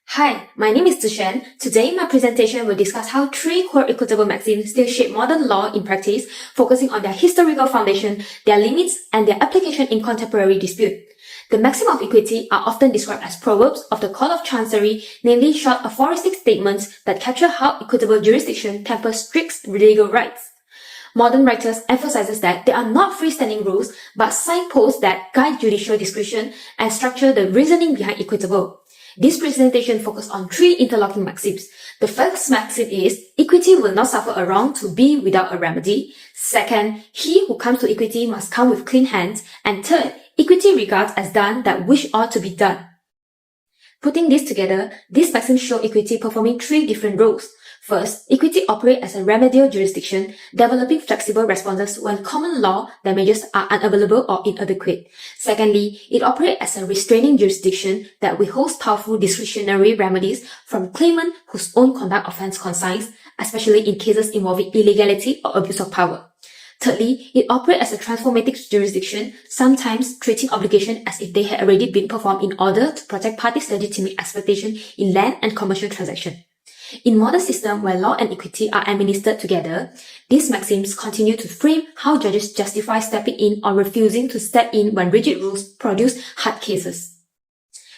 Hi, my name is Zishan. Today, my presentation will discuss how three core equitable maxims still shape modern law in practice, focusing on their historical foundation, their limits, and their application in contemporary dispute. The maxim of equity are often described as proverbs of the Court of Chancery, namely short aphoristic statements that capture how equitable jurisdiction tempers strict legal rights. Modern writers emphasizes that they are not freestanding rules, but signposts that guide judicial discretion and structure the reasoning behind equitable. This presentation focuses on three interlocking maxims. The first maxim is, equity will not suffer a wrong to be without a remedy. Second, he who comes to equity must come with clean hands. And third, equity regards as done that which ought to be done. Putting this together, these maxims show equity performing three different roles. First, equity operates as a remedial jurisdiction, developing flexible responses when common law damages are unavailable or inadequate. Secondly, it operates as a restraining jurisdiction that withholds powerful discretionary remedies from claimant whose own conduct offence consigns, especially in cases involving illegality or abuse of power. Thirdly, it operates as a transformative jurisdiction, sometimes treating obligation as if they had already been performed in order to protect parties' legitimate expectation in land and commercial transaction. In modern systems where law and equity are administered together, these maxims continue to frame how judges justify stepping in or refusing to step in when rigid rules produce hard cases.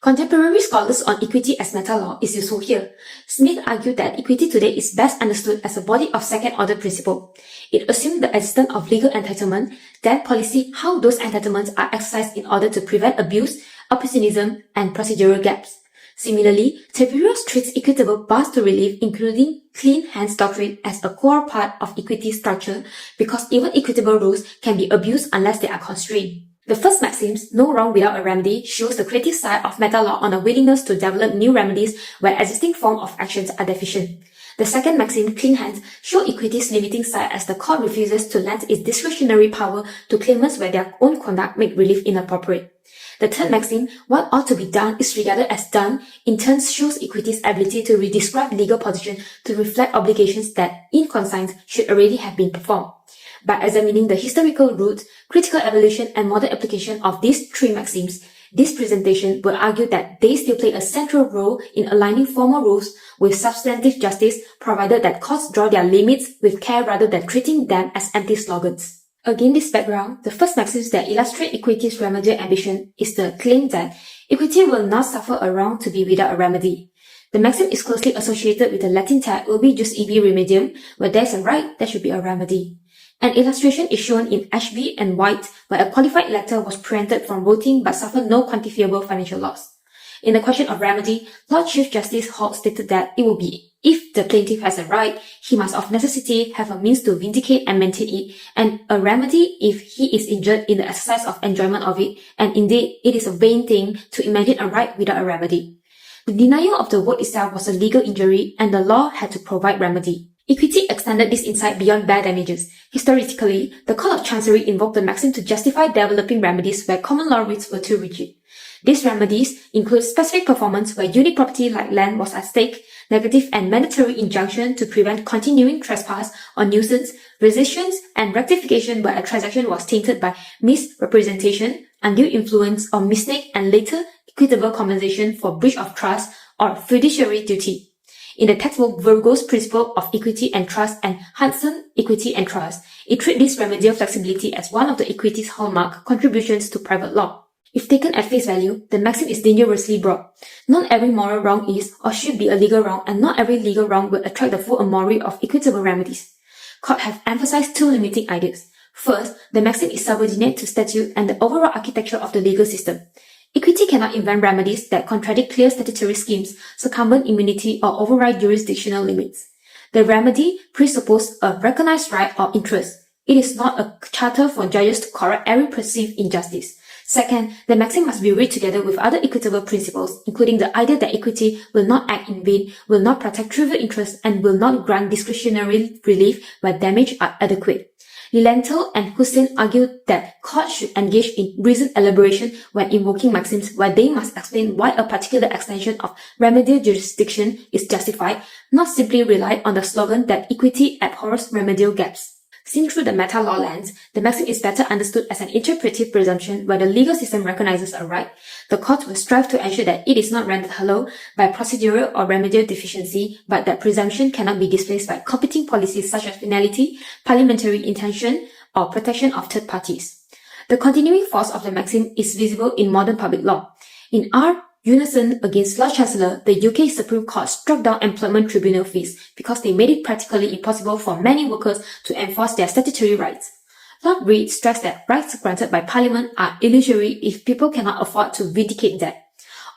Contemporary scholars on equity as meta law is useful here. Smith argued that equity today is best understood as a body of second-order principle. It assumes the existence of legal entitlement, then policy how those entitlements are exercised in order to prevent abuse, opportunism, and procedural gaps. Similarly, Tiberius treats equitable paths to relief, including clean hands doctrine, as a core part of equity structure because even equitable rules can be abused unless they are constrained. The first maxims, no wrong without a remedy, shows the creative side of meta law on a willingness to develop new remedies where existing forms of actions are deficient. The second maxim, clean hands, shows equity's limiting side as the court refuses to lend its discretionary power to claimants where their own conduct make relief inappropriate. The third maxim, what ought to be done is regarded as done, in turn shows equity's ability to redescribe legal position to reflect obligations that, in conscience, should already have been performed. By examining the historical roots, critical evolution, and modern application of these three maxims, this presentation will argue that they still play a central role in aligning formal rules with substantive justice, provided that courts draw their limits with care rather than treating them as empty slogans. Against this background, the first maxim that illustrate equity's remedial ambition is the claim that equity will not suffer a wrong to be without a remedy. The maxim is closely associated with the Latin tag ubi jus ibi remedium, where there's a right, there should be a remedy. An illustration is shown in Ashby and White, where a qualified elector was prevented from voting but suffered no quantifiable financial loss. In the question of remedy, Lord Chief Justice Hall stated that it will be if the plaintiff has a right, he must of necessity have a means to vindicate and maintain it, and a remedy if he is injured in the exercise of enjoyment of it, and indeed it is a vain thing to imagine a right without a remedy. The denial of the vote itself was a legal injury, and the law had to provide remedy. Equity extended this insight beyond bare damages. Historically, the Court of Chancery invoked the maxim to justify developing remedies where common law writs were too rigid. These remedies include specific performance where unique property like land was at stake, negative and mandatory injunction to prevent continuing trespass or nuisance, rescissions, and rectification where a transaction was tainted by misrepresentation, undue influence or mistake, and later equitable compensation for breach of trust or fiduciary duty. In the textbook Virgo's Principle of Equity and Trust and Hudson Equity and Trust, it treats this remedial flexibility as one of the equity's hallmark contributions to private law. If taken at face value, the maxim is dangerously broad. Not every moral wrong is or should be a legal wrong, and not every legal wrong will attract the full amory of equitable remedies. Courts have emphasized two limiting ideas. First, the maxim is subordinate to statute and the overall architecture of the legal system. Equity cannot invent remedies that contradict clear statutory schemes, circumvent immunity, or override jurisdictional limits. The remedy presupposes a recognized right or interest. It is not a charter for judges to correct every perceived injustice. Second, the maxim must be read together with other equitable principles, including the idea that equity will not act in vain, will not protect trivial interests, and will not grant discretionary relief where damage are adequate. Lilental and Hussein argued that courts should engage in reasoned elaboration when invoking maxims where they must explain why a particular extension of remedial jurisdiction is justified, not simply rely on the slogan that equity abhors remedial gaps. Seen through the meta-law lens, the maxim is better understood as an interpretive presumption where the legal system recognizes a right. The court will strive to ensure that it is not rendered hollow by procedural or remedial deficiency, but that presumption cannot be displaced by competing policies such as finality, parliamentary intention, or protection of third parties. The continuing force of the maxim is visible in modern public law. In R. Unison against Lord Chancellor, the UK Supreme Court struck down employment tribunal fees because they made it practically impossible for many workers to enforce their statutory rights. Lord Reid stressed that rights granted by Parliament are illusory if people cannot afford to vindicate them.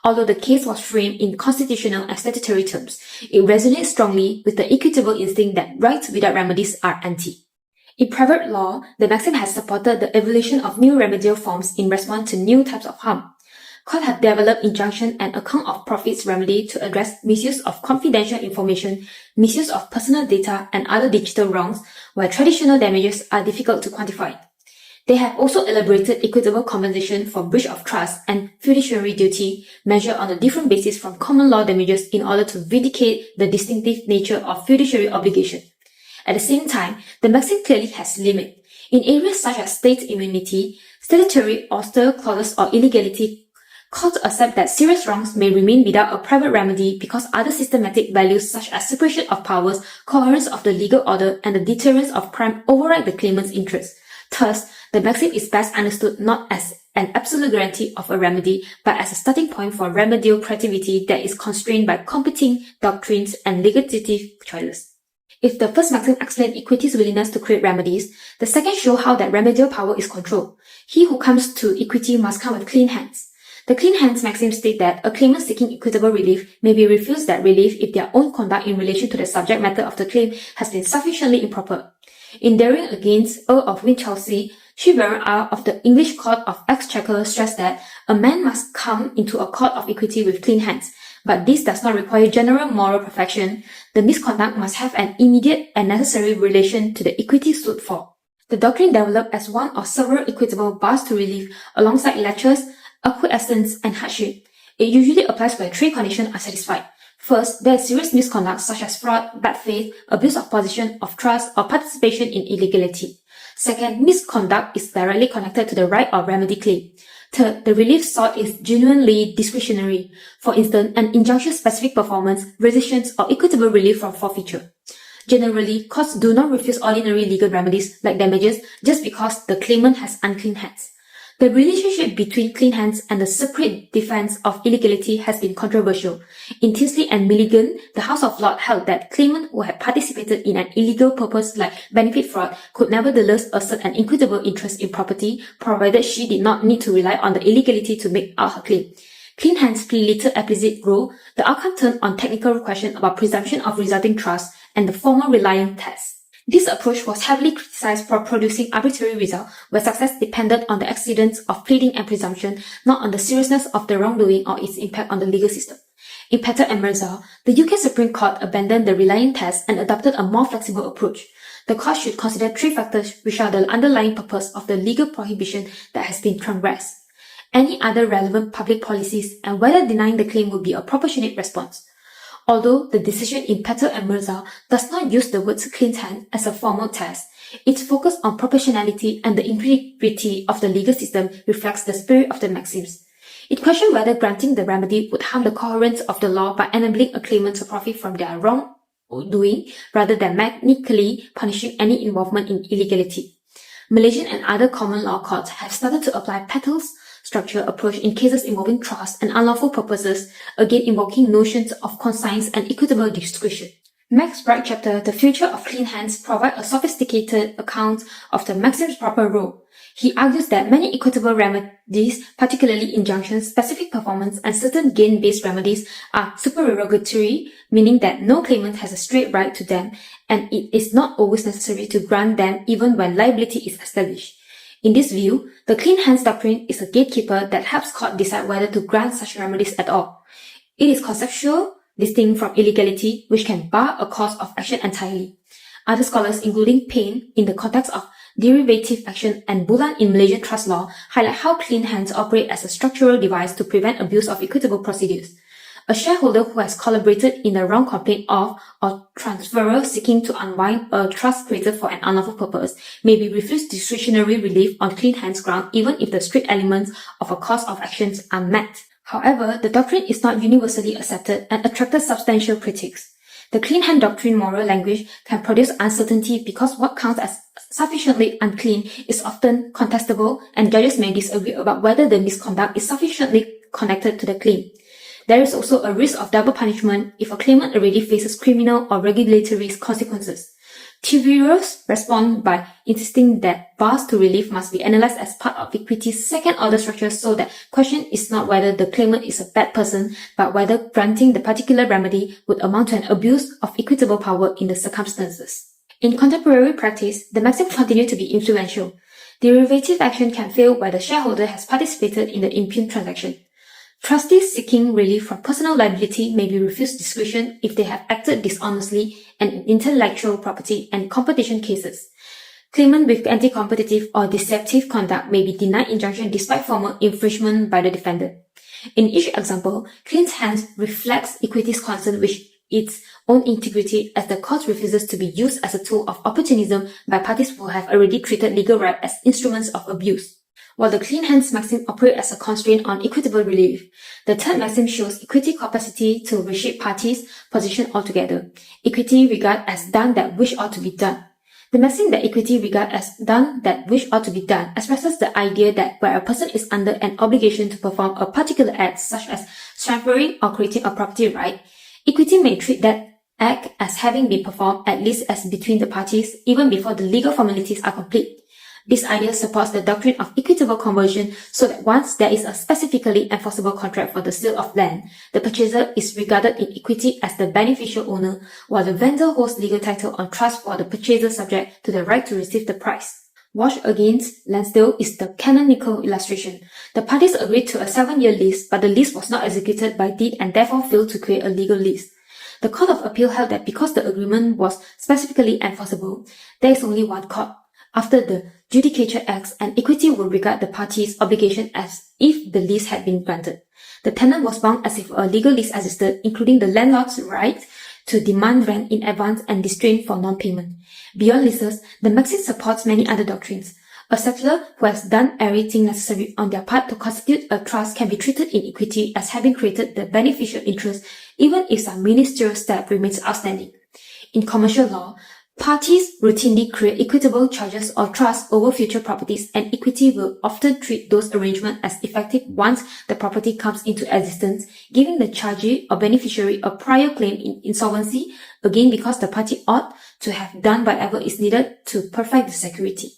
Although the case was framed in constitutional and statutory terms, it resonates strongly with the equitable instinct that rights without remedies are empty. In private law, the maxim has supported the evolution of new remedial forms in response to new types of harm. Courts have developed injunction and account of profits remedy to address misuse of confidential information, misuse of personal data, and other digital wrongs where traditional damages are difficult to quantify. They have also elaborated equitable compensation for breach of trust and fiduciary duty measured on a different basis from common law damages in order to vindicate the distinctive nature of fiduciary obligation. At the same time, the maxim clearly has limits. In areas such as state immunity, statutory austere clauses or illegality, courts accept that serious wrongs may remain without a private remedy because other systematic values such as separation of powers, coherence of the legal order, and the deterrence of crime override the claimant's interests. Thus, the maxim is best understood not as an absolute guarantee of a remedy, but as a starting point for remedial creativity that is constrained by competing doctrines and legislative choices. If the first maxim explains equity's willingness to create remedies, the second shows how that remedial power is controlled. He who comes to equity must come with clean hands. The clean hands maxim states that a claimant seeking equitable relief may be refused that relief if their own conduct in relation to the subject matter of the claim has been sufficiently improper. In Daring against Earl of Winchelsea, Sri Baron R. of the English Court of Exchequer stressed that a man must come into a court of equity with clean hands, but this does not require general moral perfection. The misconduct must have an immediate and necessary relation to the equity sued for. The doctrine developed as one of several equitable bars to relief alongside laches, acquiescence, and hardship. It usually applies where three conditions are satisfied. First, there is serious misconduct such as fraud, bad faith, abuse of position of trust, or participation in illegality. Second, misconduct is directly connected to the right or remedy claim. Third, the relief sought is genuinely discretionary. For instance, an injunction-specific performance, resistance, or equitable relief from forfeiture. Generally, courts do not refuse ordinary legal remedies like damages just because the claimant has unclean hands. The relationship between clean hands and the separate defense of illegality has been controversial. In Tinsley and Milligan, the House of Lords held that claimants who had participated in an illegal purpose like benefit fraud could nevertheless assert an equitable interest in property, provided she did not need to rely on the illegality to make out her claim. Clean hands play little explicit role. The outcome turned on technical questions about presumption of resulting trust and the formal reliance test. This approach was heavily criticized for producing arbitrary results where success depended on the accidents of pleading and presumption, not on the seriousness of the wrongdoing or its impact on the legal system. In Petter and Mirza, the UK Supreme Court abandoned the reliance test and adopted a more flexible approach. The court should consider three factors which are the underlying purpose of the legal prohibition that has been transgressed, any other relevant public policies, and whether denying the claim would be a proportionate response. Although the decision in Petter and Mirza does not use the words clean hand as a formal test, its focus on proportionality and the integrity of the legal system reflects the spirit of the maxims. It questioned whether granting the remedy would harm the coherence of the law by enabling a claimant to profit from their wrongdoing rather than mechanically punishing any involvement in illegality. Malaysian and other common law courts have started to apply Petter's structure approach in cases involving trust and unlawful purposes, again invoking notions of conscience and equitable discretion. Max Bragg chapter The Future of Clean Hands provide a sophisticated account of the maxim's proper role. He argues that many equitable remedies, particularly injunctions, specific performance, and certain gain-based remedies are supererogatory, meaning that no claimant has a straight right to them, and it is not always necessary to grant them even when liability is established. In this view, the clean hands doctrine is a gatekeeper that helps court decide whether to grant such remedies at all. It is conceptual, distinct from illegality, which can bar a cause of action entirely. Other scholars, including Payne, in the context of derivative action, and Bulan in Malaysian trust law, highlight how clean hands operate as a structural device to prevent abuse of equitable procedures. A shareholder who has collaborated in the wrong complaint of or transferor seeking to unwind a trust created for an unlawful purpose may be refused discretionary relief on clean hands ground even if the strict elements of a cause of actions are met. However, the doctrine is not universally accepted and attracted substantial critics. The clean hand doctrine moral language can produce uncertainty because what counts as sufficiently unclean is often contestable and judges may disagree about whether the misconduct is sufficiently connected to the claim. There is also a risk of double punishment if a claimant already faces criminal or regulatory consequences. Theorists respond by insisting that bars to relief must be analysed as part of equity's second-order structure so that question is not whether the claimant is a bad person, but whether granting the particular remedy would amount to an abuse of equitable power in the circumstances. In contemporary practice, the maxim continues to be influential. Derivative action can fail where the shareholder has participated in the impugned transaction. Trustees seeking relief from personal liability may be refused discretion if they have acted dishonestly and in intellectual property and competition cases. Claimant with anti-competitive or deceptive conduct may be denied injunction despite formal infringement by the defendant. In each example, clean hands reflects equity's concern with its own integrity as the court refuses to be used as a tool of opportunism by parties who have already treated legal right as instruments of abuse. While the clean hands maxim operates as a constraint on equitable relief, the third maxim shows equity capacity to reshape parties' position altogether. Equity regard as done that which ought to be done. The maxim that equity regard as done that which ought to be done expresses the idea that where a person is under an obligation to perform a particular act such as transferring or creating a property right, equity may treat that act as having been performed at least as between the parties even before the legal formalities are complete. This idea supports the doctrine of equitable conversion so that once there is a specifically enforceable contract for the sale of land, the purchaser is regarded in equity as the beneficial owner, while the vendor holds legal title on trust for the purchaser subject to the right to receive the price. Wash against Lansdale is the canonical illustration. The parties agreed to a 7-year lease, but the lease was not executed by deed and therefore failed to create a legal lease. The Court of Appeal held that because the agreement was specifically enforceable, there is only one court. After the Judicature Acts, and equity would regard the parties' obligation as if the lease had been granted. The tenant was bound as if a legal lease existed, including the landlord's right to demand rent in advance and distraint for non-payment. Beyond leases, the maxim supports many other doctrines. A settlor who has done everything necessary on their part to constitute a trust can be treated in equity as having created the beneficial interest even if some ministerial step remains outstanding. In commercial law, parties routinely create equitable charges or trusts over future properties, and equity will often treat those arrangements as effective once the property comes into existence, giving the chargee or beneficiary a prior claim in insolvency, again because the party ought to have done whatever is needed to perfect the security.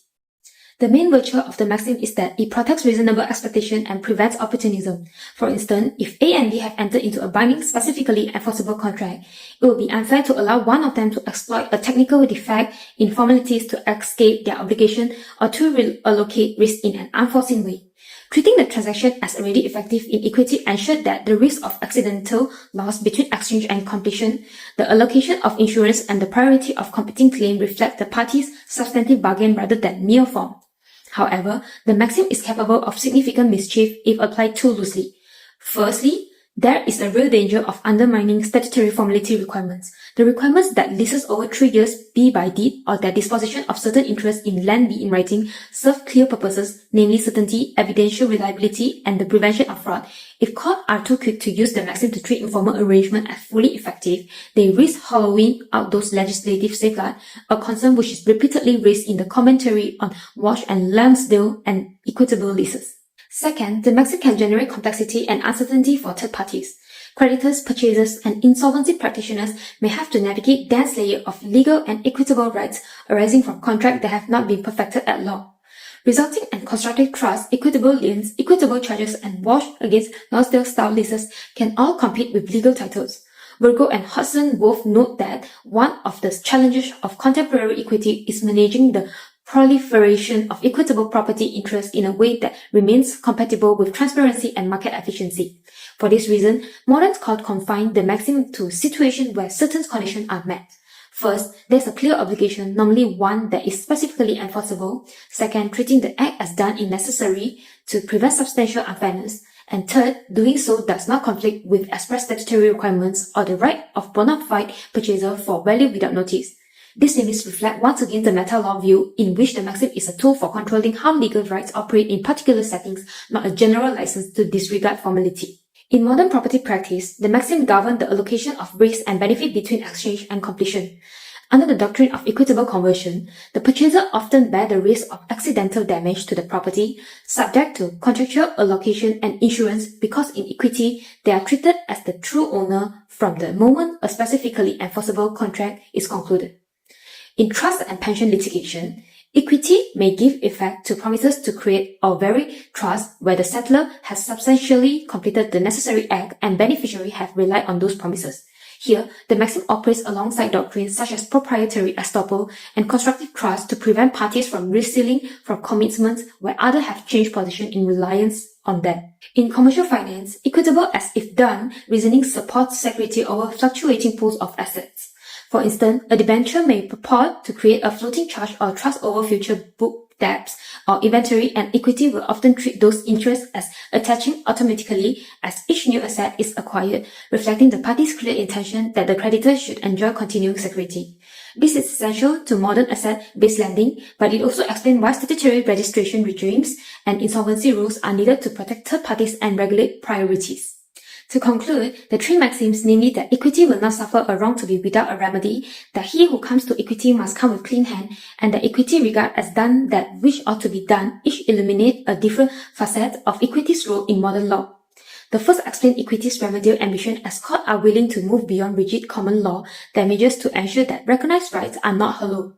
The main virtue of the maxim is that it protects reasonable expectation and prevents opportunism. For instance, if A and B have entered into a binding, specifically enforceable contract, it would be unfair to allow one of them to exploit a technical defect in formalities to escape their obligation or to reallocate risk in an unforeseen way. Treating the transaction as already effective in equity ensured that the risk of accidental loss between exchange and completion, the allocation of insurance and the priority of competing claim reflect the parties' substantive bargain rather than mere form. However, the maxim is capable of significant mischief if applied too loosely. Firstly, there is a real danger of undermining statutory formality requirements. The requirements that leases over 3 years be by deed or that disposition of certain interests in land be in writing serve clear purposes, namely certainty, evidential reliability, and the prevention of fraud. If courts are too quick to use the maxim to treat informal arrangement as fully effective, they risk hollowing out those legislative safeguards, a concern which is repeatedly raised in the commentary on Wash and Lansdale and equitable leases. Second, the maxim can generate complexity and uncertainty for third parties. Creditors, purchasers, and insolvency practitioners may have to navigate dense layers of legal and equitable rights arising from contracts that have not been perfected at law. Resulting in constructive trust, equitable liens, equitable charges, and Wash against Lansdale-style leases can all compete with legal titles. Virgo and Hodgson both note that one of the challenges of contemporary equity is managing the proliferation of equitable property interests in a way that remains compatible with transparency and market efficiency. For this reason, modern courts confine the maxim to situations where certain conditions are met. First, there is a clear obligation, normally one that is specifically enforceable. Second, treating the act as done if necessary to prevent substantial unfairness. And third, doing so does not conflict with express statutory requirements or the right of bona fide purchaser for value without notice. These limits reflect once again the meta-law view in which the maxim is a tool for controlling how legal rights operate in particular settings, not a general license to disregard formality. In modern property practice, the maxim governs the allocation of risk and benefit between exchange and completion. Under the doctrine of equitable conversion, the purchaser often bear the risk of accidental damage to the property, subject to contractual allocation and insurance because in equity, they are treated as the true owner from the moment a specifically enforceable contract is concluded. In trust and pension litigation, equity may give effect to promises to create or vary trust where the settler has substantially completed the necessary act and beneficiaries have relied on those promises. Here, the maxim operates alongside doctrines such as proprietary estoppel and constructive trust to prevent parties from resealing from commitments where others have changed position in reliance on them. In commercial finance, equitable as if done reasoning supports security over fluctuating pools of assets. For instance, a debenture may purport to create a floating charge or trust over future book debts or inventory, and equity will often treat those interests as attaching automatically as each new asset is acquired, reflecting the parties' clear intention that the creditor should enjoy continuing security. This is essential to modern asset-based lending, but it also explains why statutory registration regimes and insolvency rules are needed to protect third parties and regulate priorities. To conclude, the three maxims, namely that equity will not suffer a wrong to be without a remedy, that he who comes to equity must come with clean hand, and that equity regard as done that which ought to be done, each illuminate a different facet of equity's role in modern law. The first explains equity's remedial ambition as courts are willing to move beyond rigid common law damages to ensure that recognized rights are not hollow.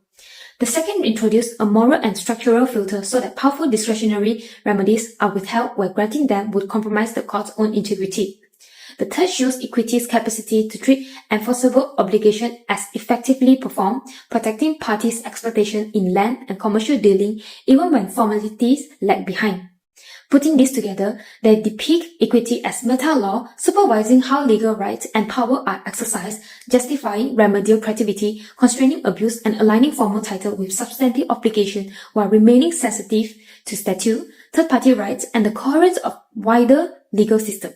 The second introduced a moral and structural filter so that powerful discretionary remedies are withheld where granting them would compromise the court's own integrity. The third shows equity's capacity to treat enforceable obligation as effectively performed, protecting parties' exploitation in land and commercial dealing even when formalities lag behind. Putting this together, they depict equity as meta-law, supervising how legal rights and power are exercised, justifying remedial creativity, constraining abuse, and aligning formal title with substantive obligation while remaining sensitive to statute, third-party rights, and the coherence of wider legal system.